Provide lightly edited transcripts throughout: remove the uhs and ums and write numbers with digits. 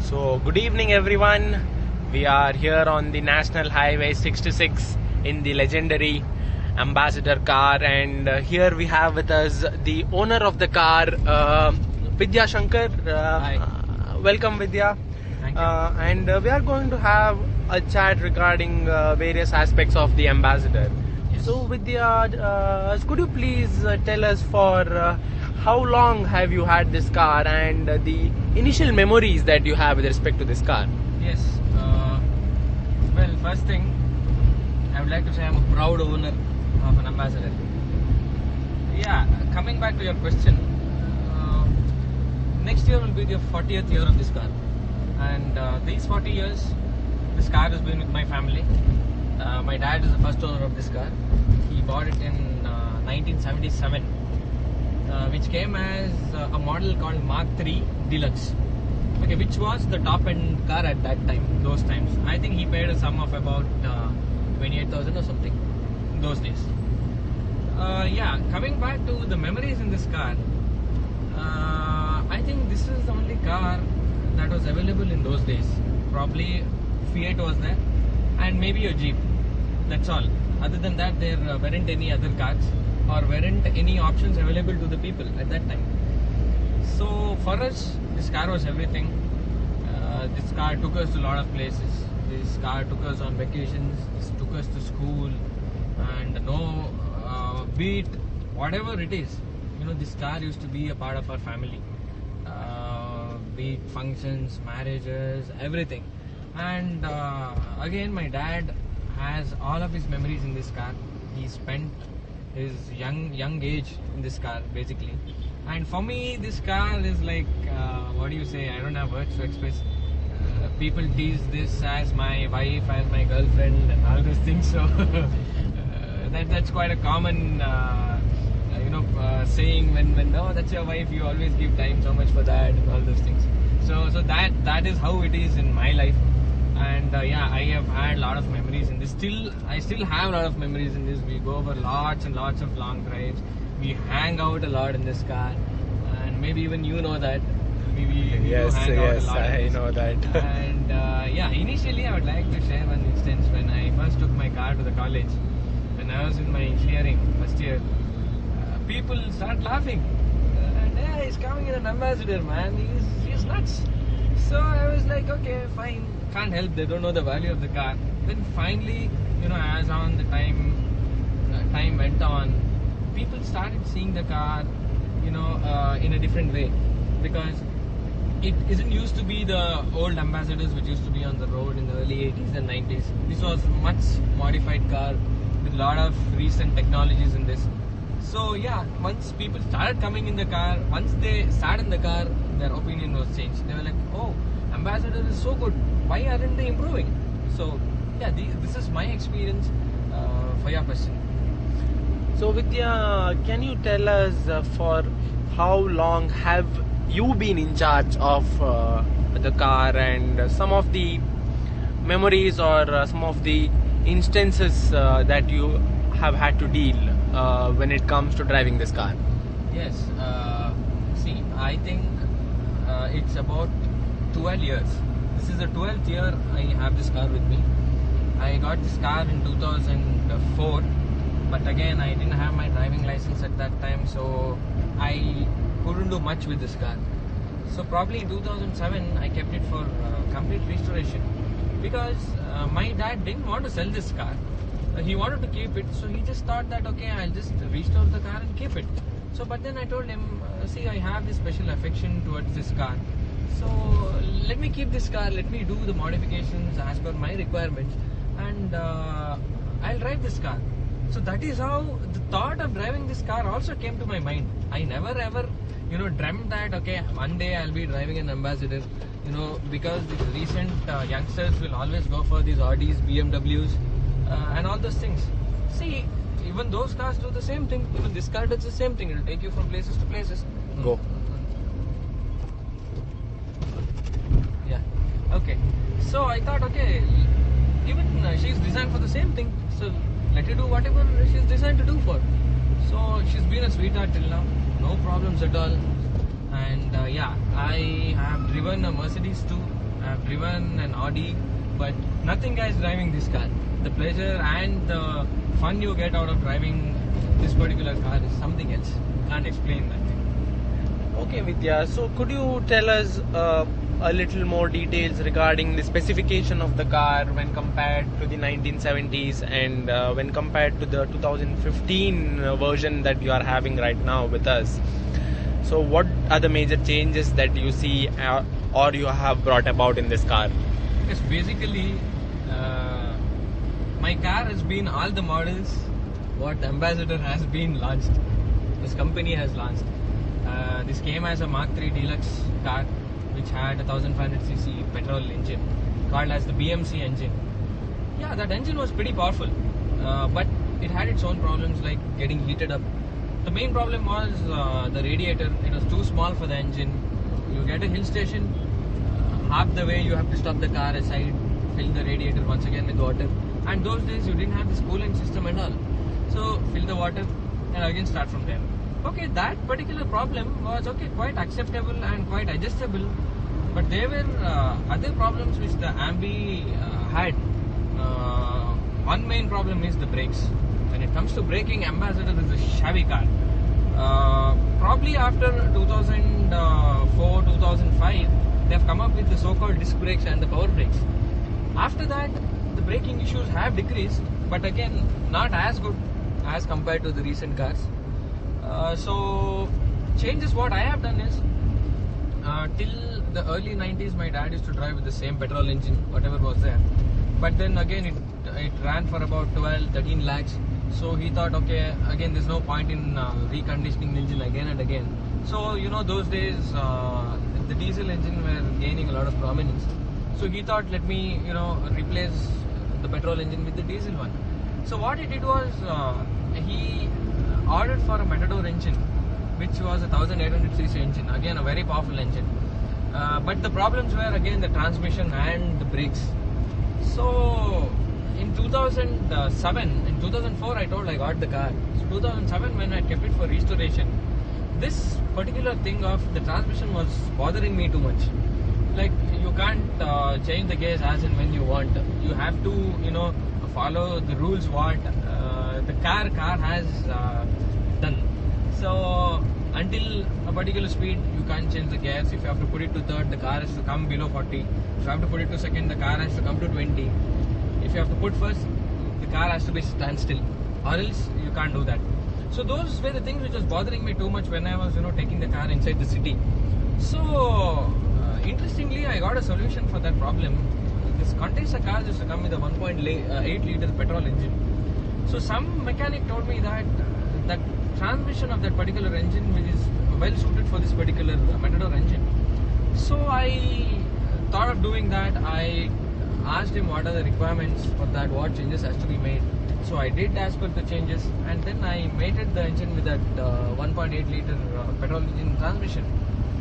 So, good evening everyone. We are here on the National Highway 66 in the legendary Ambassador car, and here we have with us the owner of the car, Amby Shankar. Hi. Welcome, Vidya. Thank you. And we are going to have a chat regarding various aspects of the Ambassador. Yes. So, Vidya, could you please tell us for how long have you had this car and the initial memories that you have with respect to this car? Yes. Well, first thing, I would like to say I'm a proud owner of an Ambassador. Yeah, coming back to your question, next year will be the 40th year of this car. And these 40 years, this car has been with my family. My dad is the first owner of this car. He bought it in 1977, which came as a model called Mark III Deluxe. Okay, which was the top end car at that time, those times. I think he paid a sum of about 28,000 or something in those days. Yeah, coming back to the memories in this car, I think this is the only car that was available in those days. Probably Fiat was there and maybe a Jeep. That's all. Other than that, there weren't any other cars or weren't any options available to the people at that time. So for us, this car was everything. This car took us to a lot of places. This car took us on vacations. This took us to school. And be it whatever it is, this car used to be a part of our family. Be it functions, marriages, everything. And again, my dad has all of his memories in this car. He spent his young age in this car, basically. And for me, this car is like, what do you say? I don't have words to express. People tease this as my wife, as my girlfriend, and all those things. So that's quite a common, saying when oh, that's your wife, you always give time so much for that, and all those things. So that is how it is in my life. And yeah, I have had a lot of memories in this. I still have a lot of memories in this. We go over lots and lots of long drives. We hang out a lot in this car, and maybe even you know that. We Yes, do hang out a lot. I know that. And yeah, initially I would like to share one instance when I first took my car to the college. When I was in my engineering first year, people start laughing. And yeah, he's coming in an Ambassador, man. He's nuts. So I was like, okay, fine. Can't help. They don't know the value of the car. Then finally, as on the time went on, people started seeing the car, in a different way, because it isn't used to be the old Ambassadors which used to be on the road in the early 80s and 90s. This was much modified car with a lot of recent technologies in this. So yeah, once people started coming in the car, once they sat in the car, their opinion was changed. They were like, oh, Ambassador is so good. Why aren't they improving? So yeah, this is my experience for your question. So, Vidya, can you tell us for how long have you been in charge of the car, and some of the memories or some of the instances that you have had to deal when it comes to driving this car? Yes. See, I think it's about 12 years. This is the 12th year I have this car with me. I got this car in 2004. But again, I didn't have my driving license at that time, so I couldn't do much with this car. So probably in 2007, I kept it for complete restoration, because my dad didn't want to sell this car. He wanted to keep it, so he just thought that, okay, I'll just restore the car and keep it. So, but then I told him, see, I have this special affection towards this car. So let me keep this car, let me do the modifications as per my requirements, and I'll drive this car. So that is how the thought of driving this car also came to my mind. I never ever, dreamt that, okay, one day I'll be driving an Ambassador, because the recent youngsters will always go for these Audis, BMWs, and all those things. See, even those cars do the same thing. This car does the same thing. It'll take you from places to places. Go. Yeah. Okay. So I thought, okay, even she's designed for the same thing. So let her do whatever she's designed to do for. So she's been a sweetheart till now. No problems at all. And yeah, I have driven a Mercedes too. I've driven an Audi, but nothing guys driving this car. The pleasure and the fun you get out of driving this particular car is something else. Can't explain that thing. Okay, Vidya. So, could you tell us a little more details regarding the specification of the car when compared to the 1970s and when compared to the 2015 version that you are having right now with us? So, what are the major changes that you see or you have brought about in this car? Yes, basically, my car has been all the models what Ambassador has been launched. This company has launched. This came as a Mark III Deluxe car, which had a 1500cc petrol engine called as the BMC engine. Yeah, that engine was pretty powerful, but it had its own problems like getting heated up. The main problem was the radiator. It was too small for the engine. You get a hill station, half the way you have to stop the car aside, fill the radiator once again with water. And those days you didn't have this cooling system and all. So fill the water and again start from there. Okay, that particular problem was quite acceptable and quite adjustable. But there were other problems which the Amby had. One main problem is the brakes. When it comes to braking, Ambassador is a shabby car. Probably after 2004, 2005, they have come up with the so-called disc brakes and the power brakes. After that, the braking issues have decreased, but again, not as good as compared to the recent cars. So, changes what I have done is, till the early 90s, my dad used to drive with the same petrol engine, whatever was there. But then again, it ran for about 12, 13 lakhs. So he thought, okay, again, there's no point in reconditioning the engine again and again. So, those days, the diesel engine were gaining a lot of prominence. So he thought, let me, replace the petrol engine with the diesel one. So what he did was, he ordered for a Matador engine, which was a 1800cc engine. Again, a very powerful engine. But the problems were again the transmission and the brakes. So in 2004 I told I got the car. So 2007 when I kept it for restoration, this particular thing of the transmission was bothering me too much. Like you can't change the gears as and when you want. You have to follow the rules what the car has done. So until a particular speed you can't change the gears. If you have to put it to third, the car has to come below 40. If you have to put it to second, the car has to come to 20. If you have to put first, the car has to be standstill, or else you can't do that. So those were the things which was bothering me too much when I was taking the car inside the city. So interestingly, I got a solution for that problem. This Contessa car used to come with a 1.8 liter petrol engine. So some mechanic told me that that transmission of that particular engine is well suited for this particular Matador engine. So I thought of doing that. I asked him what are the requirements for that, what changes has to be made. So I did as per the changes, and then I mated the engine with that 1.8 liter petrol engine transmission.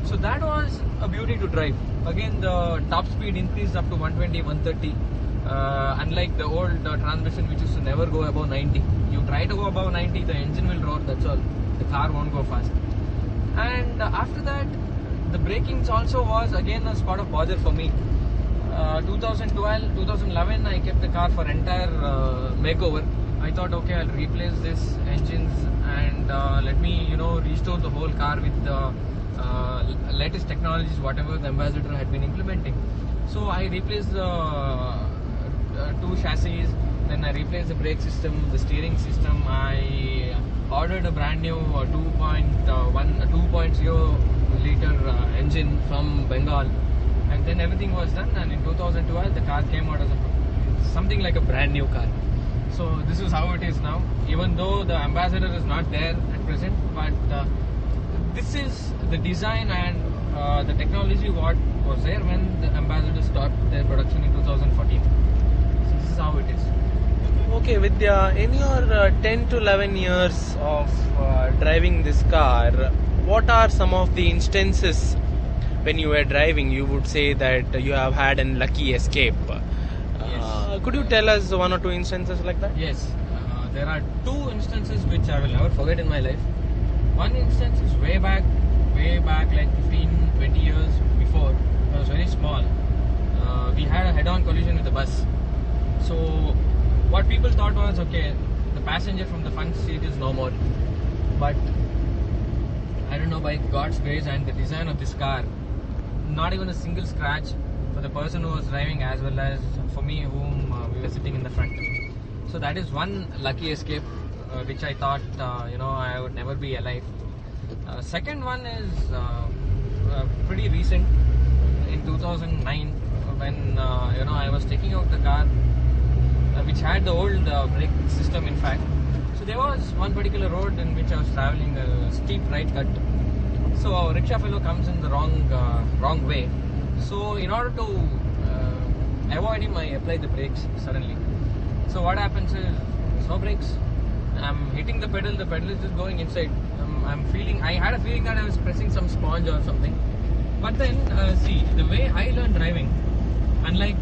So that was a beauty to drive. Again, the top speed increased up to 120, 130. Unlike the old transmission which used to never go above 90. You try to go above 90, the engine will roar, that's all. The car won't go fast. And after that, the braking also was again a spot of bother for me. 2012, 2011, I kept the car for entire makeover. I thought, okay, I'll replace this engines and let me, restore the whole car with the latest technologies, whatever the Ambassador had been implementing. So I replaced the two chassis, then I replaced the brake system, the steering system. I ordered a brand new 2.0 liter engine from Bengal, and then everything was done, and in 2012 the car came out as something like a brand new car. So this is how it is now, even though the Ambassador is not there at present, but this is the design and the technology what was there when the Ambassador stopped their production in 2014. So this is how it is. Okay, Vidya, in your 10 to 11 years of driving this car, what are some of the instances when you were driving you would say that you have had an lucky escape? Yes. Could you tell us one or two instances like that? Yes, there are two instances which I will never forget in my life. One instance is way back like 15, 20 years before. I was very small. had a head-on collision with the bus. So what people thought was, okay, the passenger from the front seat is no more. But I don't know, by God's grace and the design of this car, not even a single scratch for the person who was driving as well as for me, whom we were sitting in the front. So that is one lucky escape, which I thought I would never be alive. Second one is pretty recent. In 2009, when I was taking out the car, which had the old brake system, in fact. So there was one particular road in which I was traveling, a steep right cut. So our rickshaw fellow comes in the wrong way. So in order to avoid him, I apply the brakes suddenly. So what happens is, there's no brakes. I'm hitting the pedal is just going inside. I had a feeling that I was pressing some sponge or something. But then, see, the way I learned driving, unlike,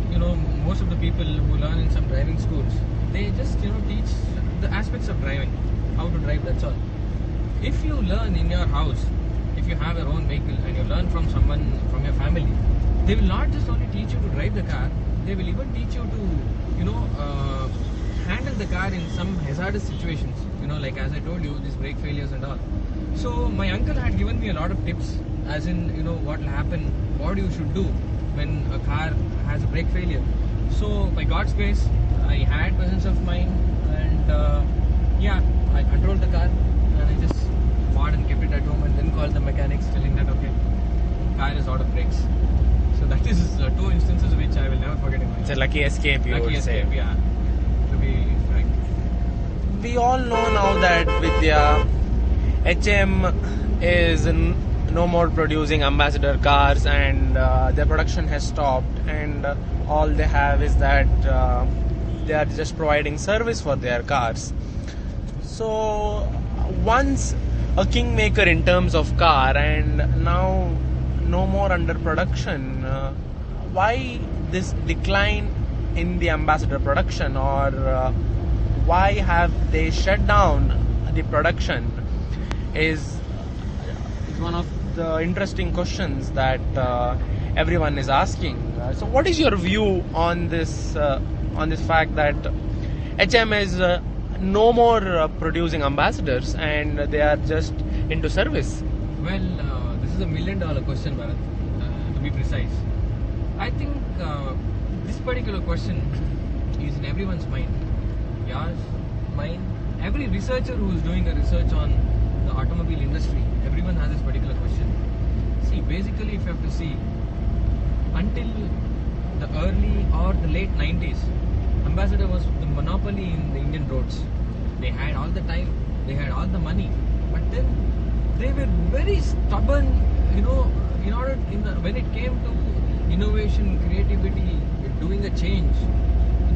most of the people who learn in some driving schools, they just, teach the aspects of driving, how to drive, that's all. If you learn in your house, if you have your own vehicle and you learn from someone from your family, they will not just only teach you to drive the car, they will even teach you to, handle the car in some hazardous situations, like as I told you, these brake failures and all. So my uncle had given me a lot of tips, as in, what will happen, what you should do when a car has a brake failure. So by God's grace, I had presence of mind, and I controlled the car, and I just bought and kept it at home, and then called the mechanics telling that, okay, car is out of brakes. So that is two instances which I will never forget in my life. It's a lucky escape, you would say. Yeah, to be frank. We all know now that Vidya, HM is no more producing Ambassador cars, and their production has stopped, and all they have is that they are just providing service for their cars. So once a kingmaker in terms of car, and now no more under production, why this decline in the Ambassador production, or why have they shut down the production, is one of the interesting questions that everyone is asking. So what is your view on this fact that HM is no more producing Ambassadors and they are just into service? Well, this is $1 million question, Bharat, to be precise. I think this particular question is in everyone's mind. Yours, mine, every researcher who is doing a research on the automobile industry, everyone has this particular question. See, basically, if you have to see, until the early or the late 90s, Ambassador was the monopoly in the Indian roads. They had all the time, they had all the money, but then they were very stubborn, when it came to innovation, creativity, doing a change,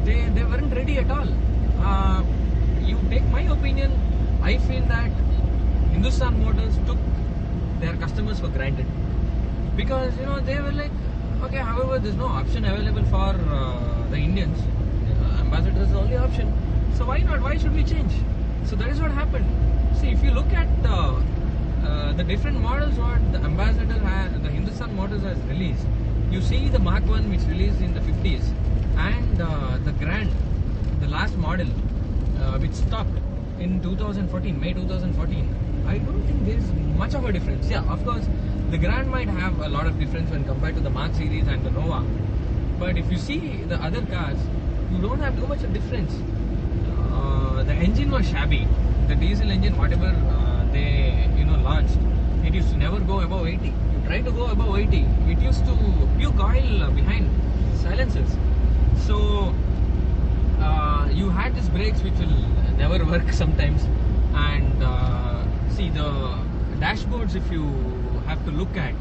they weren't ready at all. You take my opinion, I feel that Hindustan Motors took their customers for granted, because they were like, okay, however, there's no option available for the Indians. Ambassador is the only option, so why not? Why should we change? So that is what happened. See, if you look at the different models what the Ambassador has, the Hindustan Motors has released, you see the Mark 1 which released in the 50s, and the Grand, the last model which stopped in 2014, May 2014. I don't think there is much of a difference. Yeah, of course, the Grand might have a lot of difference when compared to the Mark series and the Nova. But if you see the other cars, you don't have too much of difference. The engine was shabby. The diesel engine, whatever they launched, it used to never go above 80. You try to go above 80, it used to puke oil behind silencers. So you had these brakes which will never work sometimes, and see the dashboards, if you have to look at,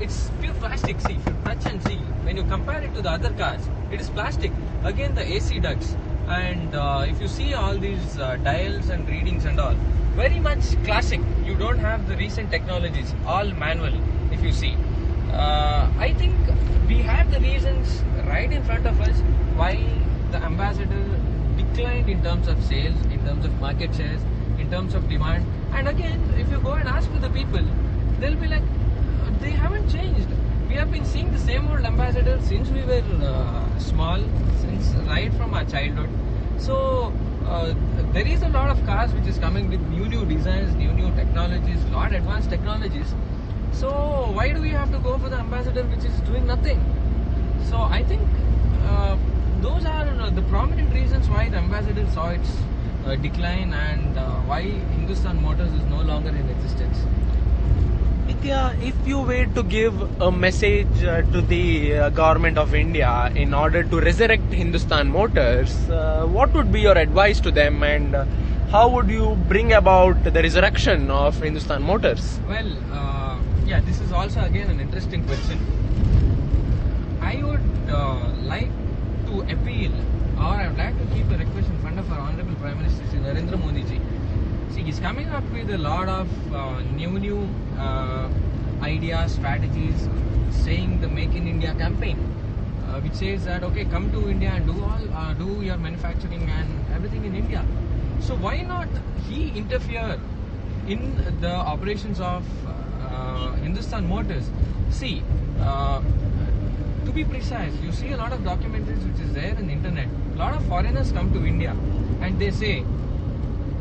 it's pure plastic. See, if you touch and see, when you compare it to the other cars, it is plastic. Again, the AC ducts, and if you see all these dials and readings and all, very much classic. You don't have the recent technologies, all manual. If you see, I think we have the reasons right in front of us why the Ambassador declined in terms of sales, in terms of market shares, in terms of demand. And again, if you go and ask to the people, they'll be like, they haven't changed. We we have been seeing the same old ambassador since we were small, since right from our childhood. So there is a lot of cars which is coming with new designs, new technologies, lot advanced technologies. So why do we have to go for the ambassador which is doing nothing? So I think those are the prominent reasons why the ambassador saw its decline, and why Hindustan Motors is no longer in existence. Vidya, if you were to give a message to the government of India in order to resurrect Hindustan Motors, what would be your advice to them, and how would you bring about the resurrection of Hindustan Motors? Well, yeah, this is also again an interesting question. I would like to appeal, or I would like to keep a request in front of our Honorable Prime Minister Shri Narendra Modi ji. See, he's coming up with a lot of new ideas, strategies, saying the Make in India campaign, which says that okay, come to India and do your manufacturing and everything in India. So why not he interfere in the operations of Hindustan Motors? See, to be precise, you see a lot of documentaries which is there in the internet. A lot of foreigners come to India and they say,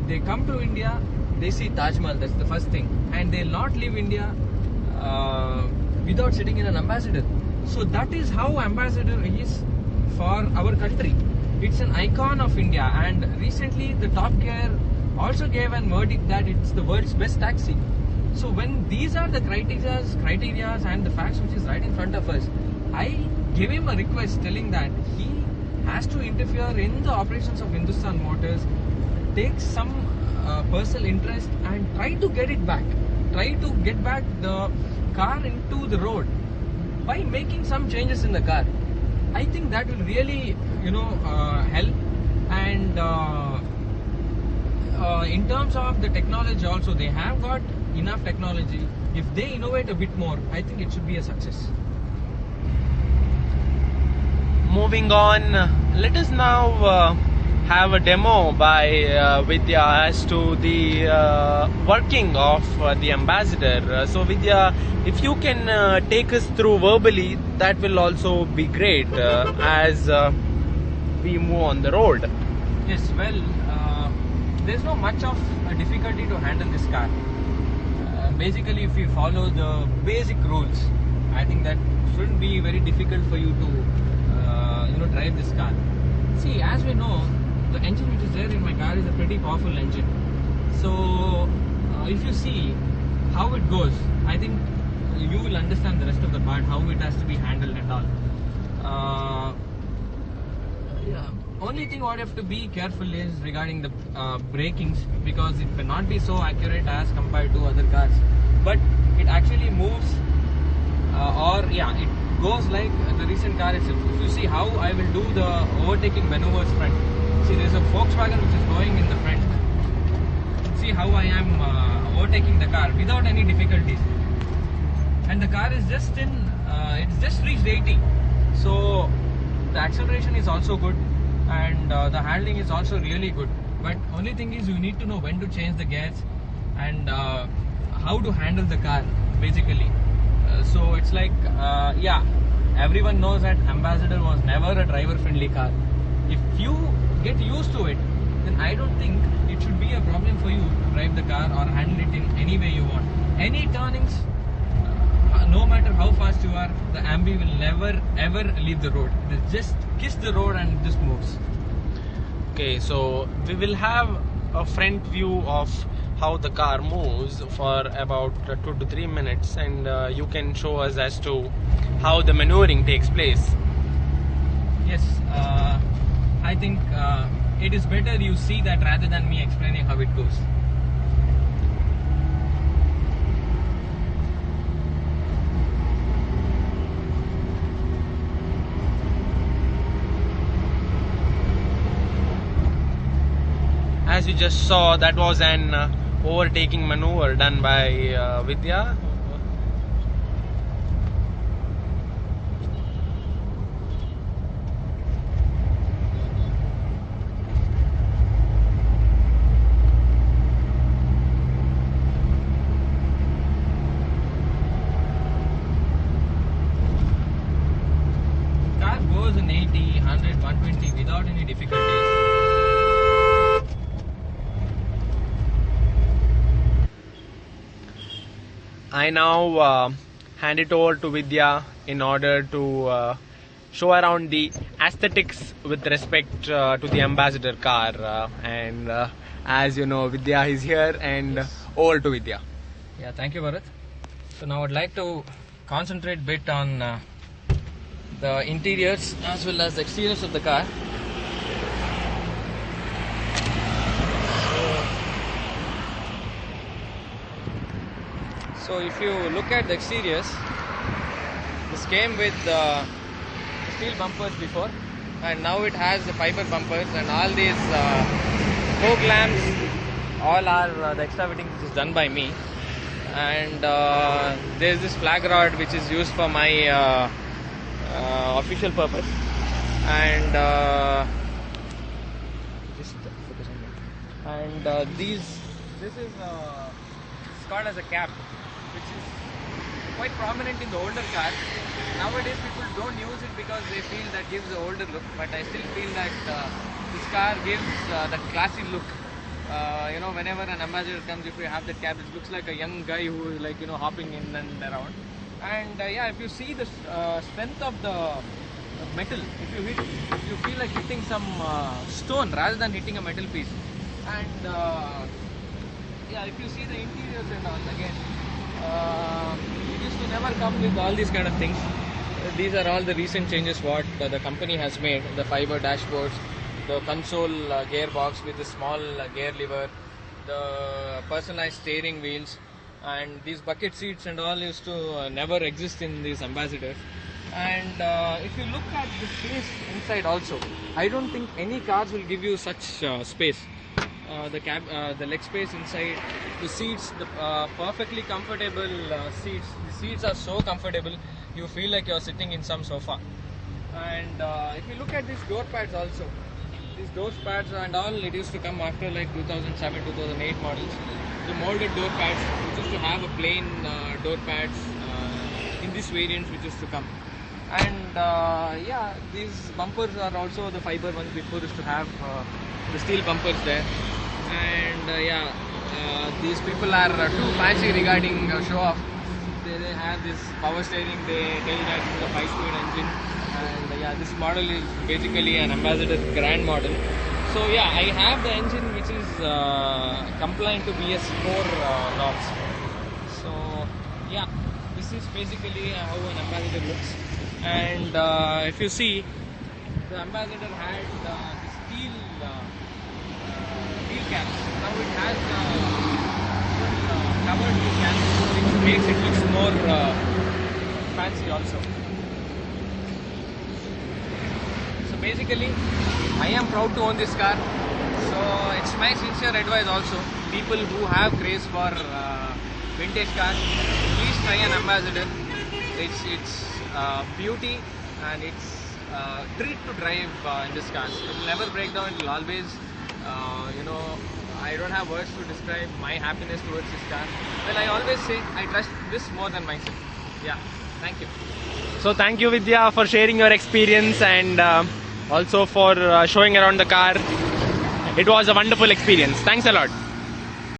they come to India, they see Taj Mahal, that's the first thing, and they'll not leave India without sitting in an ambassador. So that is how ambassador is for our country. It's an icon of India, and recently the Top Gear also gave an verdict that it's the world's best taxi. So when these are the criteria and the facts which is right in front of us, I give him a request telling that he has to interfere in the operations of Hindustan Motors, take some personal interest and try to get it back. Try to get back the car into the road by making some changes in the car. I think that will really, help. And in terms of the technology also, they have got enough technology. If they innovate a bit more, I think it should be a success. Moving on, let us now have a demo by Vidya as to the working of the ambassador. So Vidya, if you can take us through verbally, that will also be great as we move on the road. Yes, well, there's no much of a difficulty to handle this car. Basically, if you follow the basic rules, I think that shouldn't be very difficult for you to drive this car. See, as we know, the engine which is there in my car is a pretty powerful engine. So if you see how it goes, I think you will understand the rest of the part, how it has to be handled and all. Only thing what you have to be careful is regarding the brakings, because it may not be so accurate as compared to other cars, but it actually moves it goes like the recent car itself. If you see how I will do the overtaking maneuvers front, see there's a Volkswagen which is going in the front. See how I am overtaking the car without any difficulties, and the car is just it's just reached 80. So the acceleration is also good, and the handling is also really good. But only thing is you need to know when to change the gears and how to handle the car basically. So it's like everyone knows that Ambassador was never a driver friendly car. If you get used to it, then I don't think it should be a problem for you to drive the car or handle it in any way you want. Any turnings, no matter how fast you are, the Amby will never ever leave the road. It just kiss the road and just moves. Okay, so we will have a front view of how the car moves for about 2 to 3 minutes, and you can show us as to how the maneuvering takes place. Yes, I think it is better you see that rather than me explaining how it goes. As you just saw, that was an overtaking maneuver done by Vidya. goes in 80, 100, 120 without any difficulties. I now hand it over to Vidya in order to show around the aesthetics with respect to the Ambassador car. And as you know, Vidya is here, and over to Vidya. Yeah, thank you, Bharath. So now I'd like to concentrate a bit on the interiors as well as the exteriors of the car. So if you look at the exteriors, this came with steel bumpers before, and now it has the fiber bumpers, and all these fog lamps, all are the extra fitting which is done by me. And there's this flag rod which is used for my official purpose, and just focus on that. And this is it's called as a cap, which is quite prominent in the older cars. Nowadays people don't use it because they feel that gives the older look, but I still feel that this car gives that classy look. Whenever an Ambassador comes, if you have that cap, it looks like a young guy who is like, hopping in and around. And if you see the strength of the metal, if you hit, you feel like hitting some stone rather than hitting a metal piece. And if you see the interiors and all, again, it used to never come with all these kind of things. These are all the recent changes what the company has made. The fiber dashboards, the console gearbox with the small gear lever, the personalized steering wheels, and these bucket seats and all used to never exist in these Ambassadors. And if you look at the space inside also, I don't think any cars will give you such space. The leg space inside, the seats, the perfectly comfortable seats. The seats are so comfortable, you feel like you're sitting in some sofa. And if you look at these door pads also, these door pads and all, it used to come after like 2007, 2008 models. The molded door pads, which used to have a plain door pads in this variant which used to come. And these bumpers are also the fiber ones. Before used to have the steel bumpers there. And these people are too fancy regarding show off. They have this power steering. They tell that it's a 5-speed engine. And this model is basically an Ambassador Grand model. So I have the engine which is compliant to BS4 norms. So this is basically how an Ambassador looks. And if you see, the Ambassador had the steel wheel caps. Now it has covered wheel caps, which makes it look more fancy also. So basically, I am proud to own this car. So it's my sincere advice also. People who have craze for vintage cars, please try an Ambassador. It's beauty, and it's treat to drive in this car. It will never break down. It will always, I don't have words to describe my happiness towards this car. Well, I always say I trust this more than myself. Yeah, thank you. So thank you, Vidya, for sharing your experience, and also for showing around the car. It was a wonderful experience. Thanks a lot.